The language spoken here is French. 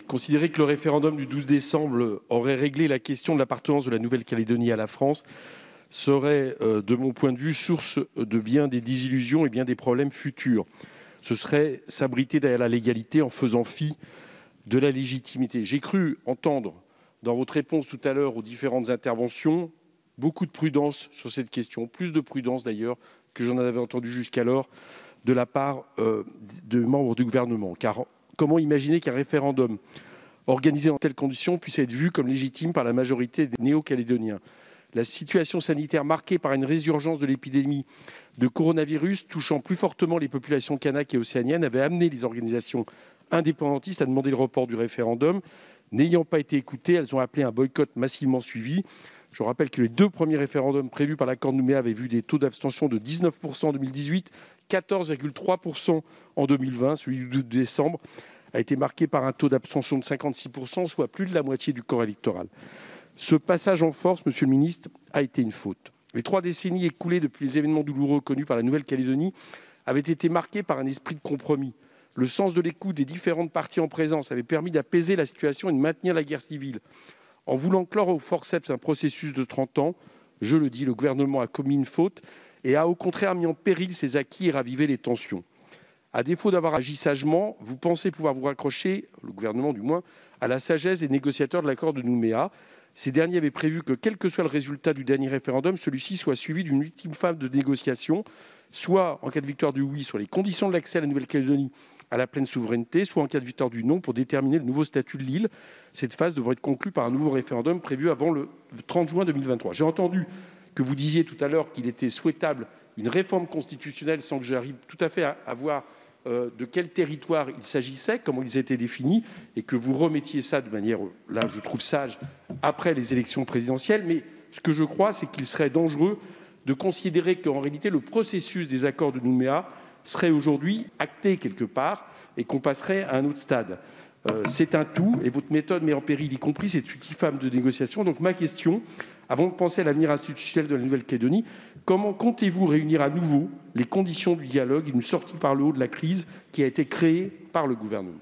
Considérer que le référendum du 12 décembre aurait réglé la question de l'appartenance de la Nouvelle-Calédonie à la France serait, de mon point de vue, source de bien des désillusions et bien des problèmes futurs. Ce serait s'abriter derrière la légalité en faisant fi de la légitimité. J'ai cru entendre dans votre réponse tout à l'heure aux différentes interventions beaucoup de prudence sur cette question, plus de prudence d'ailleurs que j'en avais entendu jusqu'alors de la part de membres du gouvernement. Car comment imaginer qu'un référendum organisé dans telles conditions puisse être vu comme légitime par la majorité des Néo-Calédoniens? La situation sanitaire marquée par une résurgence de l'épidémie de coronavirus touchant plus fortement les populations kanakes et océaniennes avait amené les organisations indépendantistes à demander le report du référendum. N'ayant pas été écoutées, elles ont appelé un boycott massivement suivi. Je rappelle que les deux premiers référendums prévus par l'accord de Nouméa avaient vu des taux d'abstention de 19% en 2018, 14,3% en 2020. Celui du 12 décembre a été marqué par un taux d'abstention de 56%, soit plus de la moitié du corps électoral. Ce passage en force, monsieur le ministre, a été une faute. Les 3 décennies écoulées depuis les événements douloureux connus par la Nouvelle-Calédonie avaient été marquées par un esprit de compromis. Le sens de l'écoute des différentes parties en présence avait permis d'apaiser la situation et de maintenir la guerre civile. En voulant clore au forceps un processus de 30 ans, je le dis, le gouvernement a commis une faute et a au contraire mis en péril ses acquis et ravivé les tensions. À défaut d'avoir agi sagement, vous pensez pouvoir vous raccrocher, le gouvernement du moins, à la sagesse des négociateurs de l'accord de Nouméa. Ces derniers avaient prévu que, quel que soit le résultat du dernier référendum, celui-ci soit suivi d'une ultime phase de négociation, soit en cas de victoire du oui sur les conditions de l'accès à la Nouvelle-Calédonie à la pleine souveraineté, soit en cas de victoire du non pour déterminer le nouveau statut de l'île. Cette phase devrait être conclue par un nouveau référendum prévu avant le 30 juin 2023. J'ai entendu que vous disiez tout à l'heure qu'il était souhaitable une réforme constitutionnelle sans que j'arrive tout à fait à voir de quel territoire il s'agissait, comment ils étaient définis, et que vous remettiez ça de manière, là je trouve sage, après les élections présidentielles. Mais ce que je crois, c'est qu'il serait dangereux de considérer qu'en réalité le processus des accords de Nouméa serait aujourd'hui acté quelque part et qu'on passerait à un autre stade. C'est un tout, et votre méthode met en péril, y compris cette ultime phase de négociation. Donc ma question, avant de penser à l'avenir institutionnel de la Nouvelle-Calédonie, comment comptez-vous réunir à nouveau les conditions du dialogue et une sortie par le haut de la crise qui a été créée par le gouvernement ?